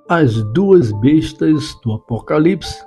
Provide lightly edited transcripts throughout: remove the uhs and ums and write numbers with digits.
As duas bestas do Apocalipse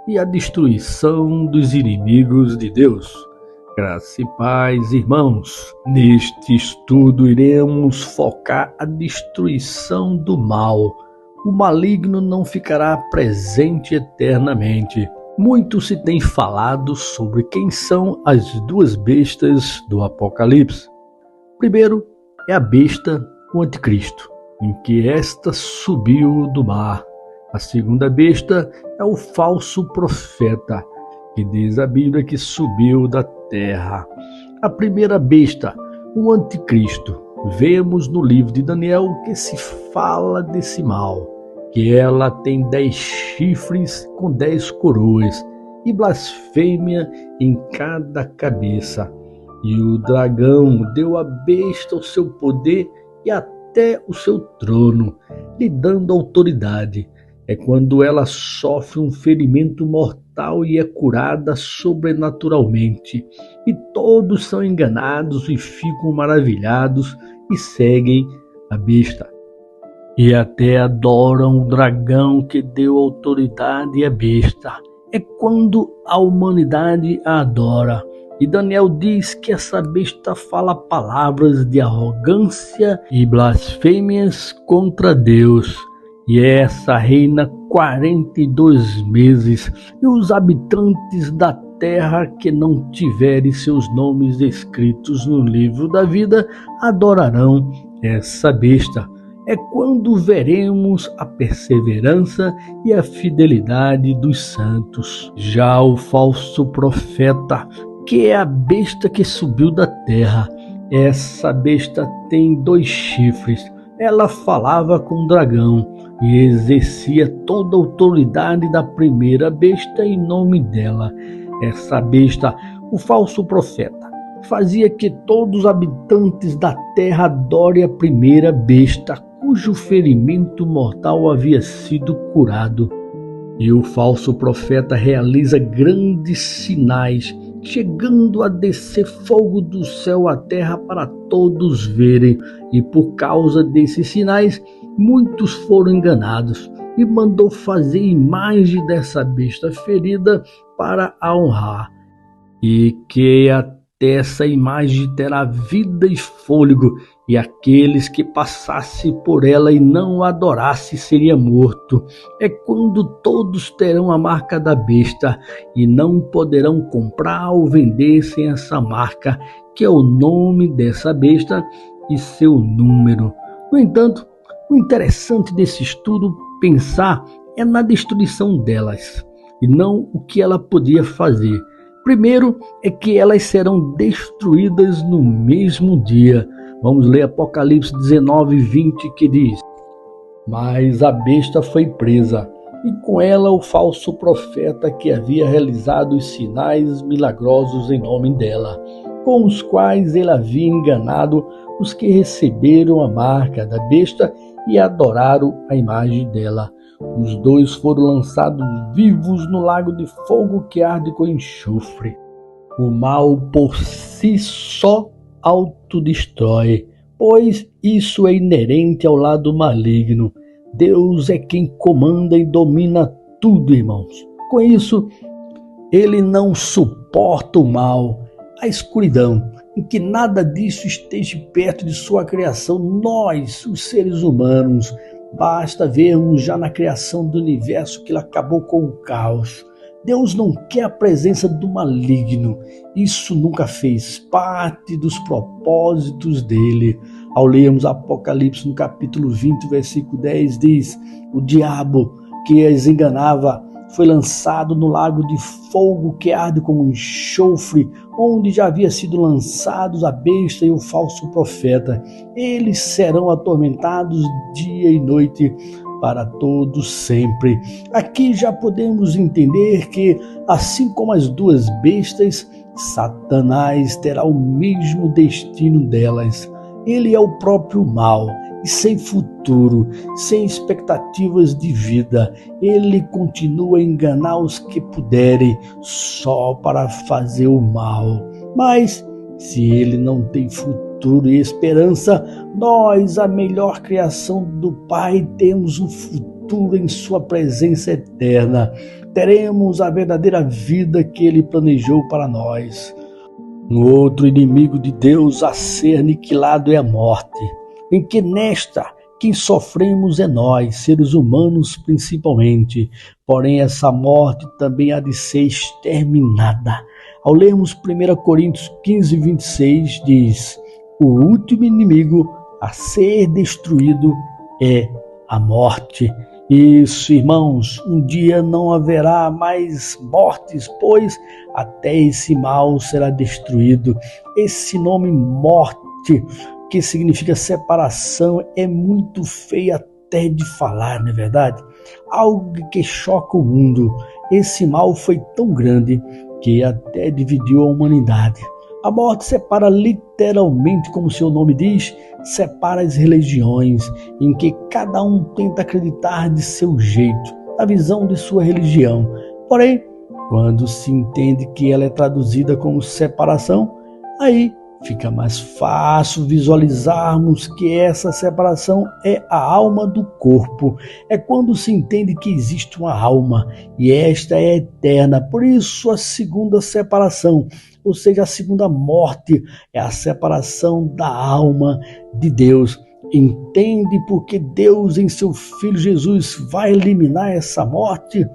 e a destruição dos inimigos de Deus. Graça e paz, irmãos. Neste estudo iremos focar a destruição do mal. O maligno não ficará presente eternamente. Muito se tem falado sobre quem são as duas bestas do Apocalipse. Primeiro é a besta, o anticristo, em que esta subiu do mar. A segunda besta é o falso profeta, que diz a Bíblia que subiu da terra. A primeira besta, o anticristo, vemos no livro de Daniel que se fala desse mal, que ela tem 10 chifres com 10 coroas e blasfêmia em cada cabeça. E o dragão deu à besta o seu poder e até o seu trono, lhe dando autoridade. É quando ela sofre um ferimento mortal e é curada sobrenaturalmente. E todos são enganados e ficam maravilhados e seguem a besta. E até adoram o dragão que deu autoridade à besta. É quando a humanidade a adora. E Daniel diz que essa besta fala palavras de arrogância e blasfêmias contra Deus. E essa reina 42 meses, e os habitantes da terra que não tiverem seus nomes escritos no livro da vida adorarão essa besta. É quando veremos a perseverança e a fidelidade dos santos. Já o falso profeta, que é a besta que subiu da terra, essa besta tem 2 chifres. Ela falava com o dragão e exercia toda a autoridade da primeira besta em nome dela. Essa besta, o falso profeta, fazia que todos os habitantes da terra adorem a primeira besta, cujo ferimento mortal havia sido curado. E o falso profeta realiza grandes sinais, chegando a descer fogo do céu à terra para todos verem. E por causa desses sinais, muitos foram enganados, e mandou fazer imagem dessa besta ferida para a honrar. E que até essa imagem terá vida e fôlego, e aqueles que passassem por ela e não a adorassem seria morto. É quando todos terão a marca da besta e não poderão comprar ou vender sem essa marca, que é o nome dessa besta e seu número. No entanto, o interessante desse estudo pensar é na destruição delas e não o que ela podia fazer. Primeiro é que elas serão destruídas no mesmo dia. Vamos ler Apocalipse 19:20, que diz: Mas a besta foi presa, e com ela o falso profeta que havia realizado os sinais milagrosos em nome dela, com os quais ele havia enganado os que receberam a marca da besta e adoraram a imagem dela. Os 2 foram lançados vivos no lago de fogo que arde com enxofre. O mal por si só autodestrói, pois isso é inerente ao lado maligno. Deus é quem comanda e domina tudo, irmãos. Com isso, ele não suporta o mal, a escuridão, em que nada disso esteja perto de sua criação. Nós, os seres humanos, basta vermos já na criação do universo que ele acabou com o caos. Deus não quer a presença do maligno. Isso nunca fez parte dos propósitos dele. Ao lermos Apocalipse no capítulo 20, versículo 10, diz: o diabo que as enganava foi lançado no lago de fogo que arde como enxofre, onde já havia sido lançados a besta e o falso profeta. Eles serão atormentados dia e noite para todos sempre. Aqui já podemos entender que, assim como as 2 bestas, Satanás terá o mesmo destino delas. Ele é o próprio mal, e sem futuro, sem expectativas de vida. Ele continua a enganar os que puderem, só para fazer o mal. Mas, se ele não tem futuro, futuro e esperança. Nós, a melhor criação do Pai, temos um futuro em sua presença eterna. Teremos a verdadeira vida que Ele planejou para nós. Um outro inimigo de Deus a ser aniquilado é a morte, em que nesta quem sofremos é nós, seres humanos principalmente. Porém, essa morte também há de ser exterminada. Ao lermos 1 Coríntios 15, 26, diz: o último inimigo a ser destruído é a morte. Isso, irmãos, um dia não haverá mais mortes, pois até esse mal será destruído. Esse nome morte, que significa separação, é muito feio até de falar, não é verdade? Algo que choca o mundo. Esse mal foi tão grande que até dividiu a humanidade. A morte separa literalmente, como seu nome diz, separa as religiões, em que cada um tenta acreditar de seu jeito, na visão de sua religião. Porém, quando se entende que ela é traduzida como separação, aí fica mais fácil visualizarmos que essa separação é a alma do corpo. É quando se entende que existe uma alma e esta é eterna. Por isso a segunda separação, ou seja, a segunda morte, é a separação da alma de Deus. Entende porque Deus em seu Filho Jesus vai eliminar essa morte?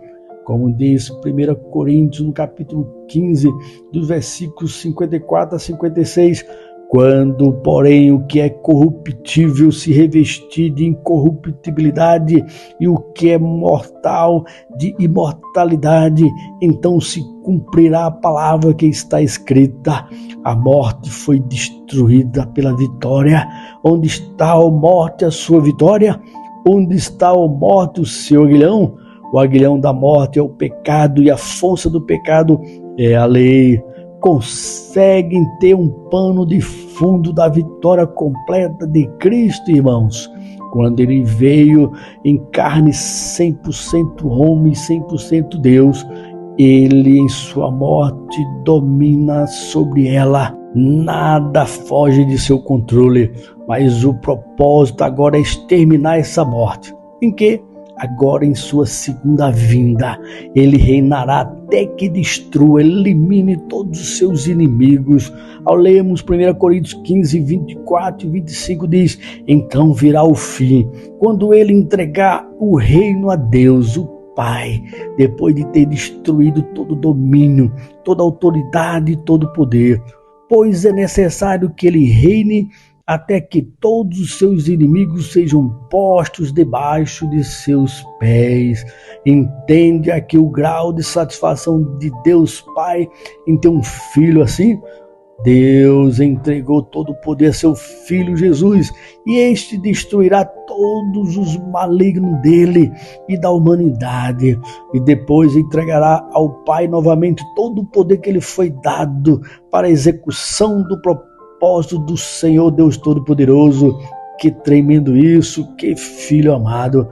Como diz 1 Coríntios, no capítulo 15, dos versículos 54 a 56, quando, porém, o que é corruptível se revestir de incorruptibilidade e o que é mortal de imortalidade, então se cumprirá a palavra que está escrita: a morte foi destruída pela vitória. Onde está, ó morte, a sua vitória? Onde está, ó morte, o seu aguilhão? O aguilhão da morte é o pecado e a força do pecado é a lei. Conseguem ter um pano de fundo da vitória completa de Cristo, irmãos? Quando ele veio em carne 100% homem, 100% Deus, ele em sua morte domina sobre ela. Nada foge de seu controle, mas o propósito agora é exterminar essa morte. Em que? Agora em sua segunda vinda, ele reinará até que destrua, elimine todos os seus inimigos. Ao lermos 1 Coríntios 15, 24 e 25 diz: então virá o fim, quando ele entregar o reino a Deus, o Pai, depois de ter destruído todo domínio, toda autoridade e todo poder. Pois é necessário que ele reine até que todos os seus inimigos sejam postos debaixo de seus pés. Entende aqui o grau de satisfação de Deus Pai em ter um filho assim? Deus entregou todo o poder a seu Filho Jesus, e este destruirá todos os malignos dele e da humanidade, e depois entregará ao Pai novamente todo o poder que lhe foi dado para a execução do propósito do Senhor Deus Todo-Poderoso. Que tremendo isso, que filho amado.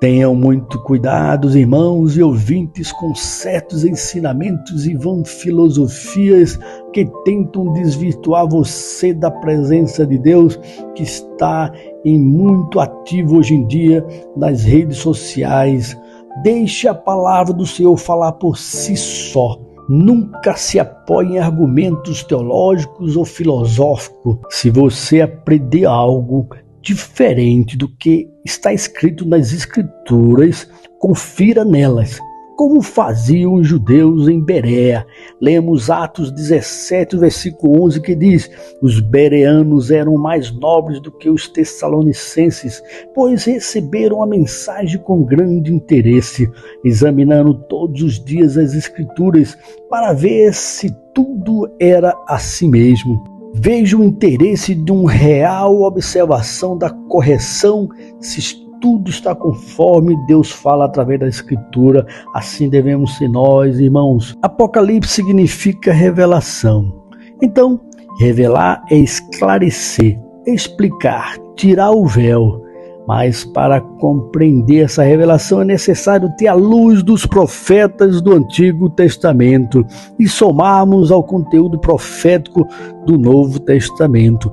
Tenham muito cuidado, irmãos e ouvintes, com certos ensinamentos e vãs filosofias que tentam desvirtuar você da presença de Deus, que está em muito ativo hoje em dia nas redes sociais. Deixe a palavra do Senhor falar por si só. Nunca se apoie em argumentos teológicos ou filosóficos. Se você aprender algo diferente do que está escrito nas Escrituras, confira nelas, como faziam os judeus em Bereia. Lemos Atos 17, versículo 11, que diz: os bereanos eram mais nobres do que os tessalonicenses, pois receberam a mensagem com grande interesse, examinando todos os dias as Escrituras para ver se tudo era assim mesmo. Vejo o interesse de uma real observação da correção, se tudo está conforme Deus fala através da Escritura. Assim devemos ser nós, irmãos. Apocalipse significa revelação. Então, revelar é esclarecer, explicar, tirar o véu. Mas para compreender essa revelação é necessário ter a luz dos profetas do Antigo Testamento e somarmos ao conteúdo profético do Novo Testamento.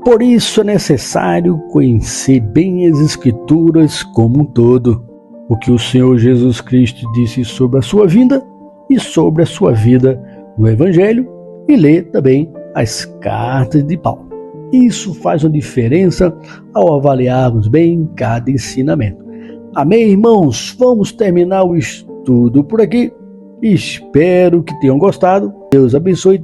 Por isso é necessário conhecer bem as Escrituras como um todo, o que o Senhor Jesus Cristo disse sobre a sua vinda e sobre a sua vida no Evangelho, e ler também as cartas de Paulo. Isso faz uma diferença ao avaliarmos bem cada ensinamento. Amém, irmãos? Vamos terminar o estudo por aqui. Espero que tenham gostado. Deus abençoe.